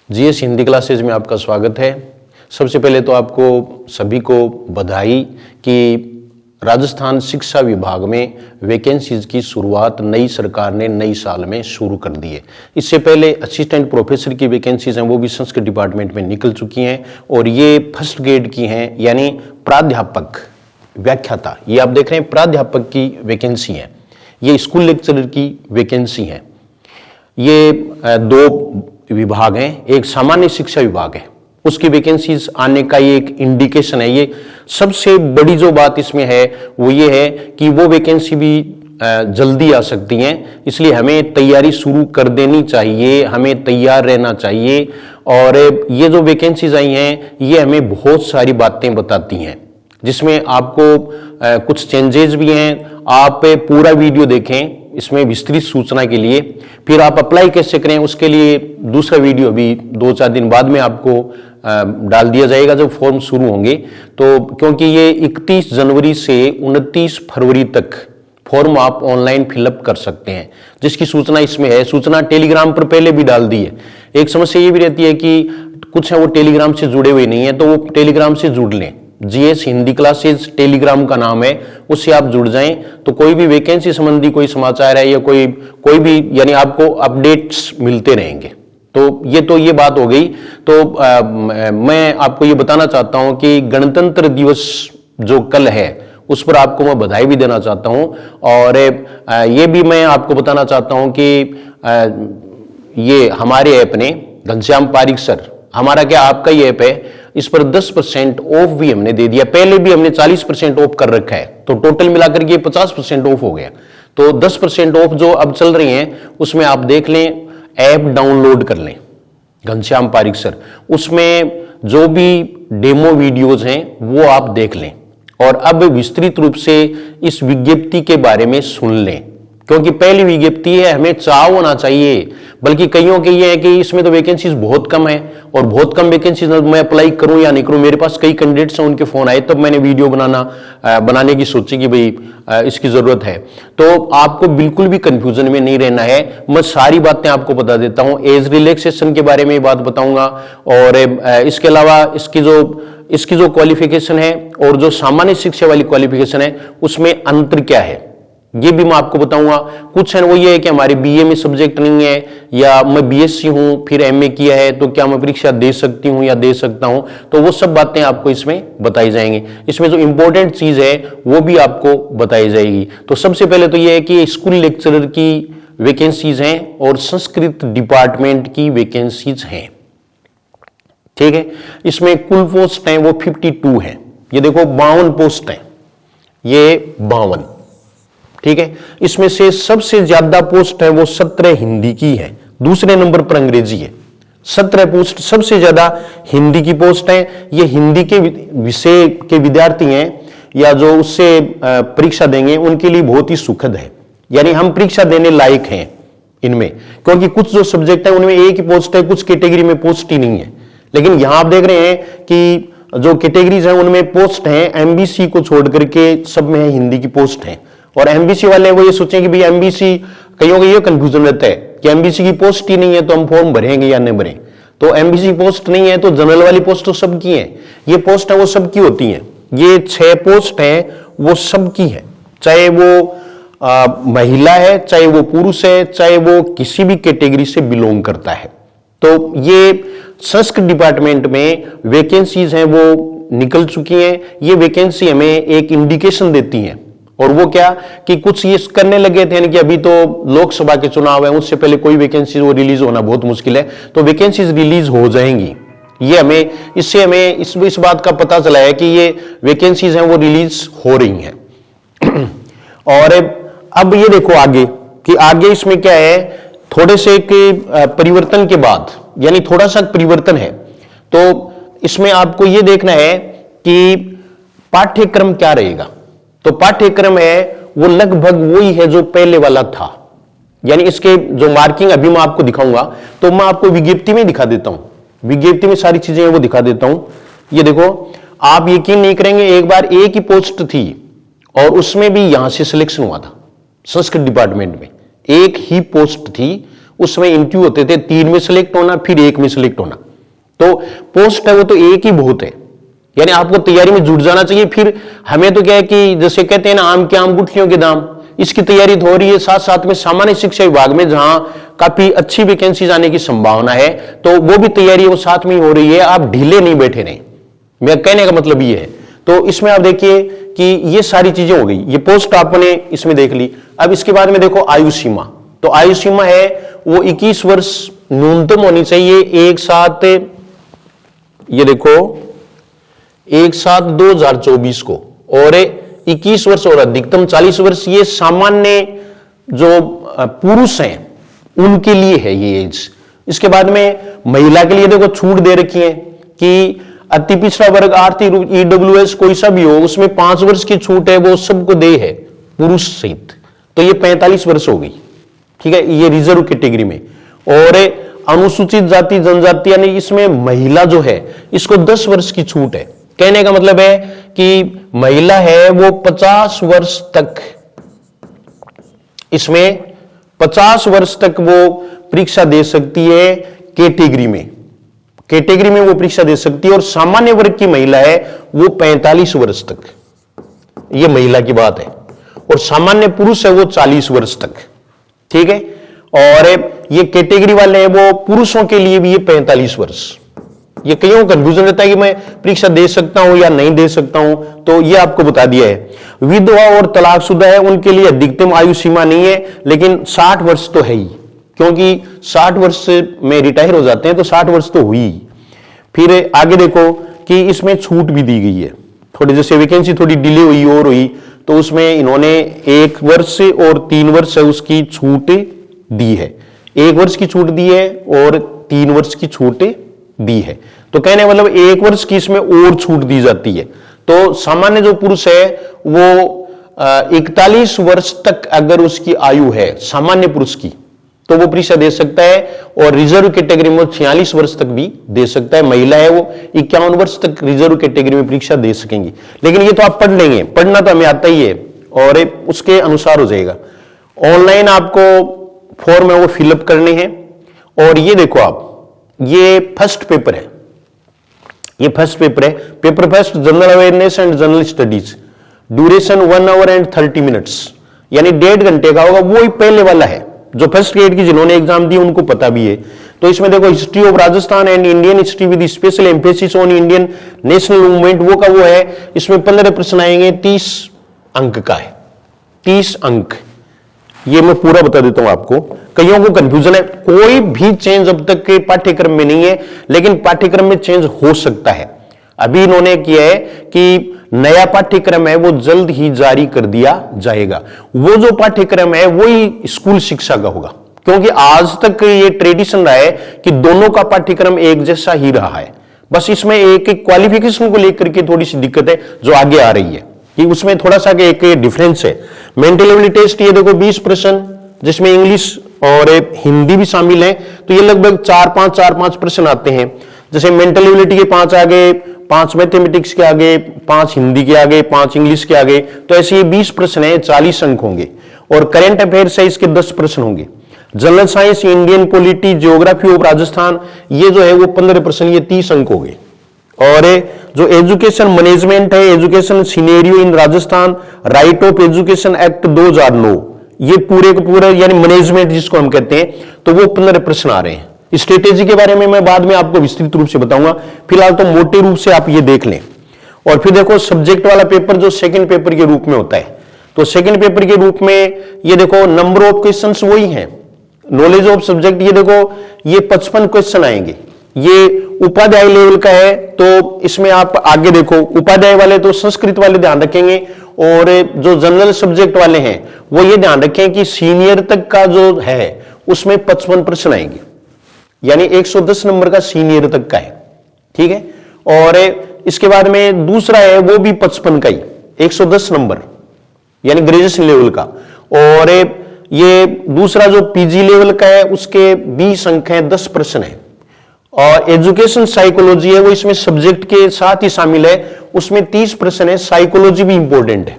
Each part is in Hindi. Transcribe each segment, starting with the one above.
जीएस हिंदी क्लासेज में आपका स्वागत है। सबसे पहले तो आपको सभी को बधाई कि राजस्थान शिक्षा विभाग में वैकेंसीज की शुरुआत नई सरकार ने नई साल में शुरू कर दी है। इससे पहले असिस्टेंट प्रोफेसर की वैकेंसीज हैं वो भी संस्कृत डिपार्टमेंट में निकल चुकी हैं और ये फर्स्ट ग्रेड की हैं, यानी प्राध्यापक व्याख्याता। ये आप देख रहे हैं प्राध्यापक की वैकेंसी है, ये स्कूल लेक्चरर की वैकेंसी है। ये दो विभाग हैं, एक सामान्य शिक्षा विभाग है, उसकी वैकेंसीज आने का ये एक इंडिकेशन है। ये सबसे बड़ी जो बात इसमें है वो ये है कि वो वैकेंसी भी जल्दी आ सकती हैं, इसलिए हमें तैयारी शुरू कर देनी चाहिए, हमें तैयार रहना चाहिए। और ये जो वैकेंसीज आई हैं ये हमें बहुत सारी बातें बताती हैं, जिसमें आपको कुछ चेंजेस भी हैं। आप पूरा वीडियो देखें इसमें विस्तृत सूचना के लिए, फिर आप अप्लाई कैसे करें उसके लिए दूसरा वीडियो भी 2-4 दिन बाद में आपको डाल दिया जाएगा जब फॉर्म शुरू होंगे। तो क्योंकि ये 31 जनवरी से 29 फरवरी तक फॉर्म आप ऑनलाइन फिलअप कर सकते हैं, जिसकी सूचना इसमें है। सूचना टेलीग्राम पर पहले भी डाल दी है। एक समस्या ये भी रहती है कि कुछ है वो टेलीग्राम से जुड़े हुए नहीं है, तो वो टेलीग्राम से जुड़ लें। जीएस हिंदी क्लासेज टेलीग्राम का नाम है, उससे आप जुड़ जाएं तो कोई भी वैकेंसी संबंधी कोई समाचार है या कोई भी यानी आपको अपडेट्स मिलते रहेंगे। तो ये बात हो गई। तो मैं आपको ये बताना चाहता हूं कि गणतंत्र दिवस जो कल है उस पर आपको मैं बधाई भी देना चाहता हूं। और ये भी मैं आपको बताना चाहता हूं कि ये हमारे ऐप ने, घनश्याम पारिक सर, हमारा क्या आपका ही ऐप है, इस पर 10% ऑफ भी हमने दे दिया। पहले भी हमने 40% ऑफ कर रखा है, तो टोटल मिलाकर के 50% ऑफ हो गया। तो 10% ऑफ जो अब चल रही हैं उसमें आप देख लें, ऐप डाउनलोड कर लें घनश्याम पारिक सर, उसमें जो भी डेमो वीडियोज हैं वो आप देख लें और अब विस्तृत रूप से इस विज्ञप्ति के बारे में सुन लें, क्योंकि पहली विज्ञप्ति है, हमें चाव होना चाहिए। बल्कि कईयों के ये है कि इसमें तो वैकेंसीज बहुत कम है और बहुत कम वैकेंसीज मैं अप्लाई करूं या नहीं करूं। मेरे पास कई कैंडिडेट्स हैं, उनके फोन आए तब मैंने वीडियो बनाने की सोची कि भाई इसकी जरूरत है। तो आपको बिल्कुल भी कंफ्यूजन में नहीं रहना है, मैं सारी बातें आपको बता देता हूं। एज रिलैक्सेशन के बारे में बात बताऊंगा और इसके अलावा इसकी जो क्वालिफिकेशन है और जो सामान्य शिक्षा वाली क्वालिफिकेशन है उसमें अंतर क्या है ये भी मैं आपको बताऊंगा। कुछ है वो ये है कि हमारे बीए में सब्जेक्ट नहीं है, या मैं बीएससी हूं फिर एमए किया है तो क्या मैं परीक्षा दे सकती हूं या दे सकता हूं, तो वो सब बातें आपको इसमें बताई जाएंगी। इसमें जो इंपॉर्टेंट चीज है वो भी आपको बताई जाएगी। तो सबसे पहले तो ये है कि स्कूल लेक्चरर की वैकेंसीज हैं और संस्कृत डिपार्टमेंट की वैकेंसीज हैं, ठीक है। इसमें कुल पोस्ट है वो 52 है। ये देखो 52 पोस्ट है, ये 52, ठीक है। इसमें से सबसे ज्यादा पोस्ट है वो 17 हिंदी की है, दूसरे नंबर पर अंग्रेजी है। 17 पोस्ट सबसे ज्यादा हिंदी की पोस्ट है। ये हिंदी के विषय के विद्यार्थी हैं या जो उससे परीक्षा देंगे उनके लिए बहुत ही सुखद है, यानी हम परीक्षा देने लायक हैं इनमें, क्योंकि कुछ जो सब्जेक्ट है उनमें एक ही पोस्ट है, कुछ कैटेगरी में पोस्ट ही नहीं है। लेकिन यहां आप देख रहे हैं कि जो कैटेगरीज हैं उनमें पोस्ट हैं, एमबीसी को छोड़ करके सब में है हिंदी की पोस्ट है। और एमबीसी वाले वो ये सोचें कि भाई एमबीसी, कईयों का ये कंफ्यूजन रहता है कि एमबीसी की पोस्ट ही नहीं है तो हम फॉर्म भरेंगे या नहीं भरें। तो एमबीसी पोस्ट नहीं है तो जनरल वाली पोस्ट तो सबकी है, ये पोस्ट है वो सबकी होती है। ये 6 पोस्ट है वो सबकी है, चाहे वो महिला है, चाहे वो पुरुष है, चाहे वो किसी भी कैटेगरी से बिलोंग करता है। तो ये संस्कृत डिपार्टमेंट में वैकेंसीज हैं वो निकल चुकी हैं। ये वैकेंसी हमें एक इंडिकेशन देती है, और वो क्या कि कुछ ये करने लगे थे, यानी कि अभी तो लोकसभा के चुनाव है, उससे पहले कोई वैकेंसी वो रिलीज होना बहुत मुश्किल है, तो वैकेंसीज रिलीज हो जाएंगी। ये इससे हमें इस बात का पता चला है कि ये वैकेंसीज हैं वो रिलीज हो रही हैं। और अब ये देखो आगे कि आगे इसमें क्या है, थोड़े से परिवर्तन के बाद, यानी थोड़ा सा परिवर्तन है, तो इसमें आपको ये देखना है कि पाठ्यक्रम क्या रहेगा। तो पाठ्यक्रम है वो लगभग वही है जो पहले वाला था, यानी इसके जो मार्किंग अभी मैं आपको दिखाऊंगा, तो मैं आपको विज्ञप्ति में दिखा देता हूं, विज्ञप्ति में सारी चीजें वो दिखा देता हूं। ये देखो, आप यकीन नहीं करेंगे, एक बार एक ही पोस्ट थी और उसमें भी यहां से सिलेक्शन हुआ था। संस्कृत डिपार्टमेंट में एक ही पोस्ट थी, उसमें इंटरव्यू होते थे, 3 में सिलेक्ट होना, फिर 1 में सिलेक्ट होना। तो पोस्ट है वो तो एक ही बहुत है, यानी आपको तैयारी में जुट जाना चाहिए। फिर हमें तो क्या है कि जैसे कहते हैं ना, आम के आम गुठलियों के दाम, इसकी तैयारी तो हो रही है। साथ साथ में सामान्य शिक्षा विभाग में जहां काफी अच्छी वैकेंसी आने की संभावना है, तो वो भी तैयारी वो साथ में हो रही है। आप ढीले नहीं बैठे रहें, मेरा कहने का मतलब ये है। तो इसमें आप देखिए कि ये सारी चीजें हो गई, ये पोस्ट आपने इसमें देख ली। अब इसके बाद में देखो आयु सीमा, तो आयु सीमा है वो 21 वर्ष न्यूनतम होनी चाहिए। एक साथ ये देखो 1/7/2024 को, और 21 वर्ष और अधिकतम 40 वर्ष, ये सामान्य जो पुरुष हैं उनके लिए है ये एज। इसके बाद में महिला के लिए देखो छूट दे रखी है कि अति पिछड़ा वर्ग आर्थिक रूप ईडब्ल्यूएस कोई सा भी हो, उसमें 5 वर्ष की छूट है, वो सबको दे है पुरुष सहित। तो ये 45 वर्ष हो गई, ठीक है, ये रिजर्व कैटेगरी में। और अनुसूचित जाति जनजाति यानी इसमें महिला जो है इसको 10 वर्ष की छूट है। कहने का मतलब है कि महिला है वो 50 वर्ष तक, इसमें 50 वर्ष तक वो परीक्षा दे सकती है कैटेगरी में, कैटेगरी में वो परीक्षा दे सकती है। और सामान्य वर्ग की महिला है वो 45 वर्ष तक, ये महिला की बात है। और सामान्य पुरुष है वो 40 वर्ष तक, ठीक है। और ये कैटेगरी वाले हैं वो पुरुषों के लिए भी ये 45 वर्ष। ये कईयों को कंफ्यूजन रहता है कि मैं परीक्षा दे सकता हूं या नहीं दे सकता हूं, तो ये आपको बता दिया है। विधवा और तलाकशुदा है उनके लिए अधिकतम आयु सीमा नहीं है, लेकिन 60 वर्ष तो है ही, क्योंकि 60 वर्ष में रिटायर हो जाते हैं तो 60 वर्ष तो हुई। फिर आगे देखो कि इसमें छूट भी दी गई है थोड़ी, जैसे वैकेंसी थोड़ी डिले हुई और हुई तो उसमें इन्होंने 1 वर्ष और 3 वर्ष है उसकी छूट दी है। 1 वर्ष की छूट दी है और 3 वर्ष की छूट दी है। तो कहने मतलब 1 वर्ष की इसमें और छूट दी जाती है। तो सामान्य जो पुरुष है वो 41 वर्ष तक अगर उसकी आयु है सामान्य पुरुष की, तो वो परीक्षा दे सकता है। और रिजर्व कैटेगरी में 46 वर्ष तक भी दे सकता है। महिला है वो 51 वर्ष तक रिजर्व कैटेगरी में परीक्षा दे सकेंगी। लेकिन ये तो आप पढ़ लेंगे, पढ़ना तो हमें आता ही है और उसके अनुसार हो जाएगा। ऑनलाइन आपको फॉर्म है वो फिलअप करने हैं। और ये देखो आप, ये फर्स्ट पेपर है, ये फर्स्ट पेपर है, paper first general awareness and general studies, duration 1 our and 30 minutes, यानी 1.5 घंटे का होगा। वो ही पहले वाला है जो फर्स्ट ग्रेड की जिन्होंने एग्जाम दी उनको पता भी है। तो इसमें देखो history of Rajasthan and Indian history with special emphasis on Indian national movement, वो का वो है। इसमें 15 प्रश्न आएंगे, 30 अंक का है, 30 अंक। ये मैं पूरा बता देता हूं आपको, कईयों को कंफ्यूजन है। कोई भी चेंज अब तक के पाठ्यक्रम में नहीं है, लेकिन पाठ्यक्रम में चेंज हो सकता है। अभी इन्होंने किया है कि नया पाठ्यक्रम है वो जल्द ही जारी कर दिया जाएगा। वो जो पाठ्यक्रम है वही स्कूल शिक्षा का होगा, क्योंकि आज तक ये ट्रेडिशन रहा है कि दोनों का पाठ्यक्रम एक जैसा ही रहा है। बस इसमें एक क्वालिफिकेशन को लेकर के थोड़ी सी दिक्कत है जो आगे आ रही है, कि उसमें थोड़ा सा एक डिफरेंस है। मेंटल एबिलिटी टेस्ट ये देखो 20 प्रश्न, जिसमें इंग्लिश और हिंदी भी शामिल है। तो ये लगभग 4-5 प्रश्न आते हैं। जैसे मेंटल एबिलिटी के 5 आगे, 5 मैथमेटिक्स के आगे, 5 हिंदी के आगे, 5 इंग्लिश के आगे। तो ऐसे ये 20 प्रश्न है, 40 अंक होंगे। और करंट अफेयर्स है इसके 10 प्रश्न होंगे। General science, Indian polity, geography of Rajasthan, ये जो है वो 15 प्रश्न, ये 30 अंक हो गए। और जो एजुकेशन मैनेजमेंट है, education scenario in Rajasthan, right of education act 2009, ये पूरे के पूरे यानी मैनेजमेंट जिसको हम कहते हैं, तो वो 15 प्रश्न आ रहे हैं। स्ट्रेटेजी के बारे में मैं बाद में आपको विस्तृत रूप से बताऊंगा, फिलहाल तो मोटे रूप से आप ये देख लें। और फिर देखो सब्जेक्ट वाला पेपर जो सेकंड पेपर के रूप में होता है, तो सेकंड पेपर के रूप में ये देखो नंबर ऑफ क्वेश्चंस वही हैं। नॉलेज ऑफ सब्जेक्ट ये देखो ये 55 क्वेश्चन आएंगे। ये उपाध्याय लेवल का है, तो इसमें आप आगे देखो उपाध्याय वाले तो संस्कृत वाले ध्यान रखेंगे, और जो जनरल सब्जेक्ट वाले हैं वो ये ध्यान रखें कि सीनियर तक का जो है उसमें 55 प्रश्न आएंगे, यानी 110 नंबर का सीनियर तक का है, ठीक है। और इसके बाद में दूसरा है वो भी 55 का ही, 110 नंबर यानी ग्रेजुएशन लेवल का। और ये दूसरा जो पीजी लेवल का है उसके 20 अंक हैं, 10 प्रश्न है। और एजुकेशन साइकोलॉजी है वो इसमें सब्जेक्ट के साथ ही शामिल है, उसमें 30 प्रश्न है। साइकोलॉजी भी इंपॉर्टेंट है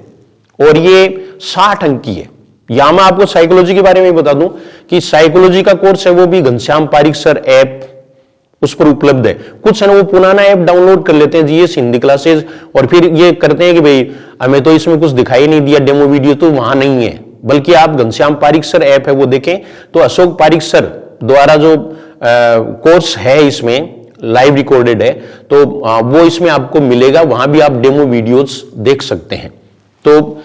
और ये 60 अंक की है, यहां मैं आपको साइकोलॉजी के बारे में बता दूं कि साइकोलॉजी का कोर्स है वो भी घनश्याम पारिक सर ऐप उस पर उपलब्ध है। कुछ है ना वो पुराना ऐप डाउनलोड कर लेते हैं जीएस हिंदी क्लासेस और फिर ये करते हैं कि भाई हमें तो इसमें कुछ दिखाई नहीं दिया डेमो वीडियो, तो वहां नहीं है, बल्कि आप घनश्याम पारिक सर ऐप है वो देखें तो अशोक पारिक सर द्वारा जो कोर्स है इसमें लाइव रिकॉर्डेड है, तो वो इसमें आपको मिलेगा, वहां भी आप डेमो वीडियोस देख सकते हैं। तो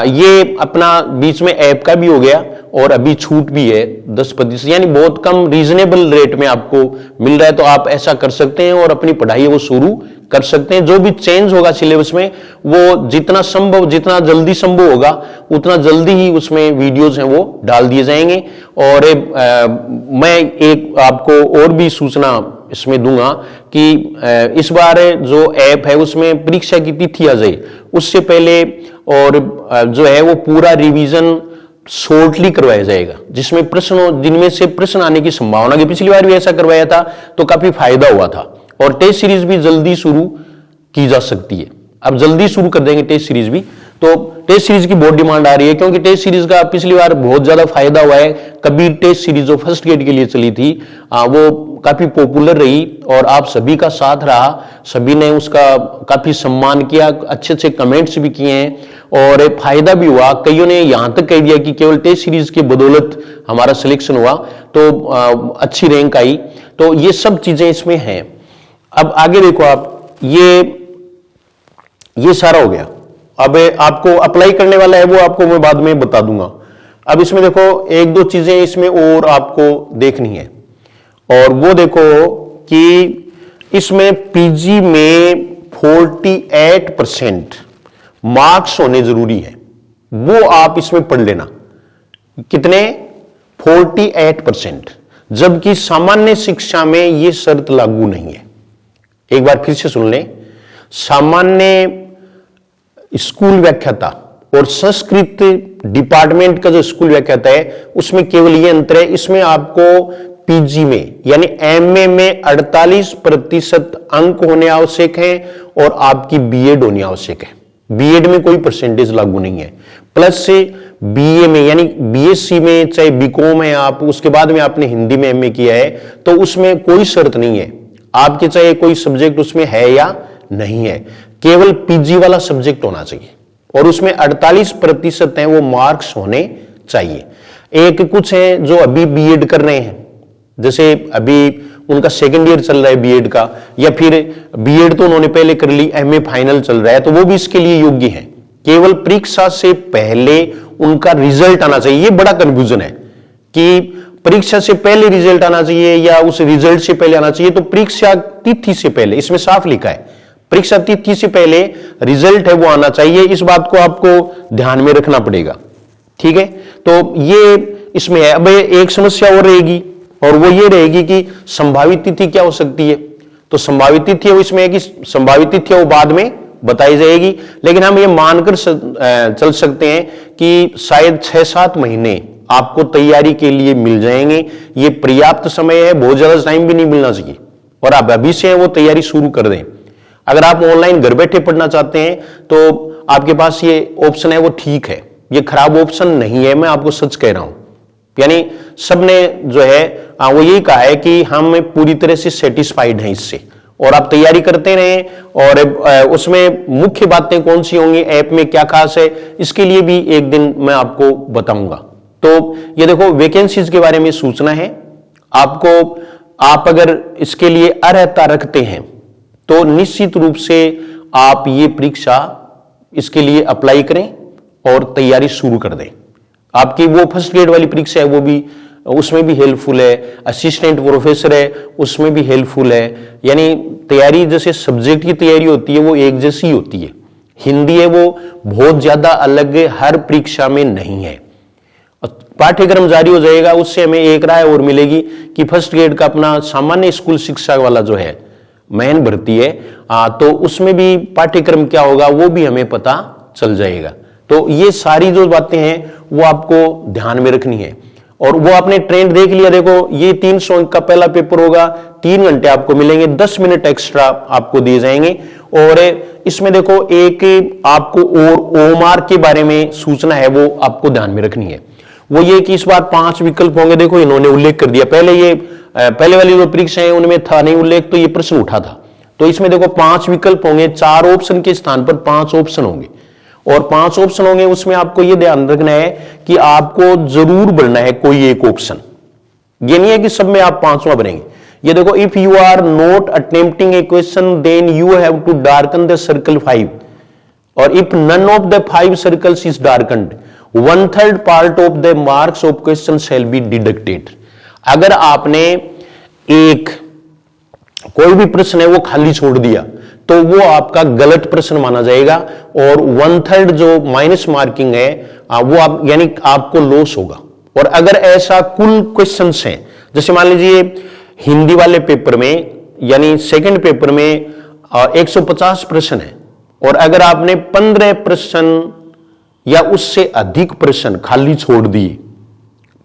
ये अपना बीच में ऐप का भी हो गया और अभी छूट भी है 10%, यानी बहुत कम रीजनेबल रेट में आपको मिल रहा है, तो आप ऐसा कर सकते हैं और अपनी पढ़ाई वो शुरू कर सकते हैं। जो भी चेंज होगा सिलेबस में वो जितना संभव, जितना जल्दी संभव होगा उतना जल्दी ही उसमें वीडियोस हैं वो डाल दिए जाएंगे। और मैं एक आपको और भी सूचना इसमें दूंगा कि इस बार जो ऐप है उसमें परीक्षा की तिथि आ जाए उससे पहले और जो है वो पूरा रिवीजन शॉर्टली करवाया जाएगा, जिसमें प्रश्नों जिनमें से प्रश्न आने की संभावना की, पिछली बार भी ऐसा करवाया था तो काफी फायदा हुआ था। और टेस्ट सीरीज भी जल्दी शुरू की जा सकती है, अब जल्दी शुरू कर देंगे टेस्ट सीरीज भी, तो टेस्ट सीरीज की बहुत डिमांड आ रही है क्योंकि टेस्ट सीरीज का पिछली बार बहुत ज्यादा फायदा हुआ है। कबीर टेस्ट सीरीज जो फर्स्ट ग्रेड के लिए चली थी वो काफी पॉपुलर रही और आप सभी का साथ रहा, सभी ने उसका काफी सम्मान किया, अच्छे अच्छे कमेंट्स भी किए हैं और फायदा भी हुआ। कईयों ने यहां तक कह दिया कि केवल टेस्ट सीरीज की बदौलत हमारा सिलेक्शन हुआ, तो अच्छी रैंक आई। तो ये सब चीजें इसमें हैं। अब आगे देखो आप, ये सारा हो गया। अब आपको अप्लाई करने वाला है वो आपको मैं बाद में बता दूंगा। अब इसमें देखो एक दो चीजें इसमें और आपको देखनी है, और वो देखो कि इसमें पीजी में 48% मार्क्स होने जरूरी है, वो आप इसमें पढ़ लेना। कितने? 48%, जबकि सामान्य शिक्षा में यह शर्त लागू नहीं है। एक बार फिर से सुन लें, सामान्य स्कूल व्याख्याता और संस्कृत डिपार्टमेंट का जो स्कूल व्याख्याता है उसमें केवल ये अंतर है, इसमें आपको पीजी में यानी एमए में 48% अंक होने आवश्यक हैं और आपकी बीएड होनी आवश्यक है। बीएड में कोई परसेंटेज लागू नहीं है। प्लस से बीए में यानी बीएससी में चाहे बीकॉम है आप, उसके बाद में आपने हिंदी में एमए किया है, तो उसमें कोई शर्त नहीं है आपके चाहे कोई सब्जेक्ट उसमें है या नहीं है, केवल पीजी वाला सब्जेक्ट होना चाहिए और उसमें 48% है वो मार्क्स होने चाहिए। एक कुछ है जो अभी बीएड कर रहे हैं, जैसे अभी उनका सेकंड ईयर चल रहा है बीएड का, या फिर बीएड तो उन्होंने पहले कर ली, एमए फाइनल चल रहा है, तो वो भी इसके लिए योग्य है। केवल परीक्षा से पहले उनका रिजल्ट आना चाहिए। ये बड़ा कंफ्यूजन है कि परीक्षा से पहले रिजल्ट आना चाहिए या उस रिजल्ट से पहले आना चाहिए, तो परीक्षा तिथि से पहले, इसमें साफ लिखा है परीक्षा तिथि से पहले रिजल्ट है वो आना चाहिए। इस बात को आपको ध्यान में रखना पड़ेगा, ठीक है। तो ये इसमें है। अब एक समस्या और रहेगी और वो ये रहेगी कि संभावित तिथि क्या हो सकती है। तो संभावित तिथि इसमें है कि संभावित तिथि वो बाद में बताई जाएगी, लेकिन हम ये मानकर चल सकते हैं कि शायद 6-7 महीने आपको तैयारी के लिए मिल जाएंगे। ये पर्याप्त समय है, बहुत ज्यादा टाइम भी नहीं मिलना चाहिए और आप अभी से वो तैयारी शुरू कर दें। अगर आप ऑनलाइन घर बैठे पढ़ना चाहते हैं तो आपके पास ये ऑप्शन है वो ठीक है, ये खराब ऑप्शन नहीं है, मैं आपको सच कह रहा हूं। यानी सबने जो है वो यही कहा है कि हम पूरी तरह से सेटिस्फाइड हैं इससे, और आप तैयारी करते रहें। और उसमें मुख्य बातें कौन सी होंगी, ऐप में क्या खास है, इसके लिए भी एक दिन मैं आपको बताऊंगा। तो ये देखो वैकेंसीज के बारे में सूचना है आपको। आप अगर इसके लिए अर्हता रखते हैं तो निश्चित रूप से आप ये परीक्षा इसके लिए अप्लाई करें और तैयारी शुरू कर दें। आपकी वो फर्स्ट ग्रेड वाली परीक्षा है वो भी, उसमें भी हेल्पफुल है, असिस्टेंट प्रोफेसर है उसमें भी हेल्पफुल है। यानी तैयारी जैसे सब्जेक्ट की तैयारी होती है वो एक जैसी होती है। हिंदी है वो बहुत ज्यादा अलग हर परीक्षा में नहीं है। पाठ्यक्रम जारी हो जाएगा, उससे हमें एक राय और मिलेगी कि फर्स्ट ग्रेड का अपना सामान्य स्कूल शिक्षा वाला जो है मेन भर्ती है, तो उसमें भी पाठ्यक्रम क्या होगा वो भी हमें पता चल जाएगा। तो ये सारी जो बातें हैं वो आपको ध्यान में रखनी है। और वो आपने ट्रेंड देख लिया, देखो ये 300 अंक का पहला पेपर होगा, 3 घंटे आपको मिलेंगे, 10 मिनट एक्स्ट्रा आपको दिए जाएंगे। और इसमें देखो एक आपको और ओमार के बारे में सूचना है वो आपको ध्यान में रखनी है। वो ये कि इस बार 5 विकल्प होंगे। देखो इन्होंने उल्लेख कर दिया, पहले वाली जो परीक्षा है उनमें था नहीं उल्लेख, तो ये प्रश्न उठा था। तो इसमें देखो 5 विकल्प होंगे, 4 ऑप्शन के स्थान पर 5 ऑप्शन होंगे, और 5 ऑप्शन होंगे। उसमें आपको ये ध्यान रखना है कि आपको जरूर भरना है कोई एक ऑप्शन, ये नहीं है कि सब में आप 5वां भरेंगे। ये देखो, if you are not attempting a question then you have to darken the circle 5, और if none of the 5 circles is darkened 1/3 part of the marks of question shall be deducted. अगर आपने कोई भी प्रश्न है वो खाली छोड़ दिया तो वो आपका गलत प्रश्न माना जाएगा, और 1/3 जो माइनस मार्किंग है वो आप यानी आपको लॉस होगा। और अगर ऐसा कुल क्वेश्चंस हैं, जैसे मान लीजिए हिंदी वाले पेपर में यानी सेकंड पेपर में 150 प्रश्न है, और अगर आपने 15 प्रश्न या उससे अधिक प्रश्न खाली छोड़ दिए,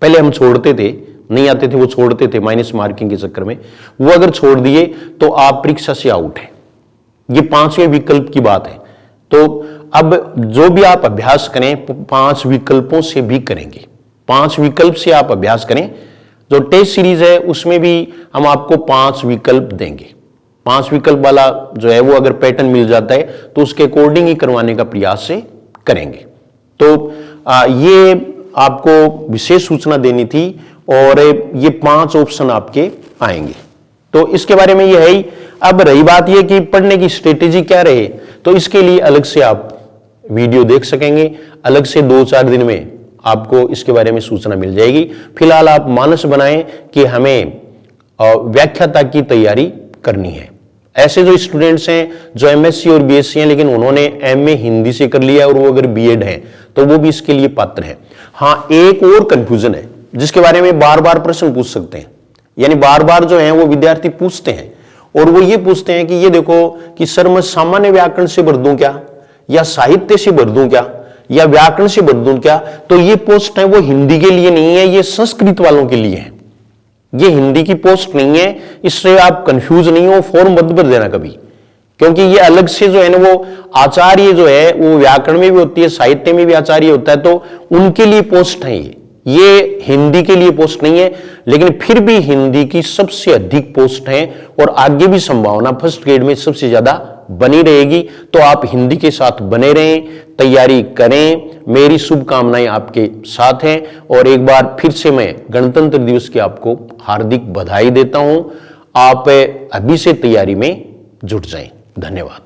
पहले हम छोड़ते थे, नहीं आते थे वो छोड़ते थे माइनस मार्किंग के चक्कर में, वो अगर छोड़ दिए तो आप परीक्षा से आउट हैं। ये 5वें विकल्प की बात है। तो अब जो भी आप अभ्यास करें 5 विकल्पों से भी करेंगे, 5 विकल्प से आप अभ्यास करें। जो टेस्ट सीरीज है उसमें भी हम आपको 5 विकल्प देंगे। 5 विकल्प वाला जो है वो अगर पैटर्न मिल जाता है तो उसके अकॉर्डिंग ही करवाने का प्रयास से करेंगे। तो ये आपको विशेष सूचना देनी थी, और ये 5 ऑप्शन आपके आएंगे। तो इसके बारे में ये है ही। अब रही बात ये कि पढ़ने की स्ट्रेटेजी क्या रहे, तो इसके लिए अलग से आप वीडियो देख सकेंगे, अलग से 2-4 दिन में आपको इसके बारे में सूचना मिल जाएगी। फिलहाल आप मानस बनाएं कि हमें व्याख्याता की तैयारी करनी है। ऐसे जो स्टूडेंट्स हैं जो एमएससी और बीएससी हैं लेकिन उन्होंने एमए हिंदी से कर लिया और वो अगर बीएड है तो वो भी इसके लिए पात्र है। हाँ, एक और कंफ्यूजन है जिसके बारे में बार बार प्रश्न पूछ सकते हैं, यानी बार बार जो है वो विद्यार्थी पूछते हैं, और वो ये पूछते हैं कि ये देखो कि सर मैं सामान्य व्याकरण से भर दूं क्या, या साहित्य से भर दूं क्या, या व्याकरण से भर दूं क्या। तो ये पोस्ट है वो हिंदी के लिए नहीं है, ये संस्कृत वालों के लिए है, ये हिंदी की पोस्ट नहीं है। इससे आप कंफ्यूज नहीं हो, फॉर्म मत भर देना कभी, क्योंकि ये अलग से जो है ना वो आचार्य जो है वो व्याकरण में भी होती है, साहित्य में भी आचार्य होता है, तो उनके लिए पोस्ट है ये हिंदी के लिए पोस्ट नहीं है। लेकिन फिर भी हिंदी की सबसे अधिक पोस्ट है, और आगे भी संभावना फर्स्ट ग्रेड में सबसे ज्यादा बनी रहेगी। तो आप हिंदी के साथ बने रहें, तैयारी करें। मेरी शुभकामनाएं आपके साथ हैं, और एक बार फिर से मैं गणतंत्र दिवस की आपको हार्दिक बधाई देता हूं। आप अभी से तैयारी में जुट जाएं। धन्यवाद।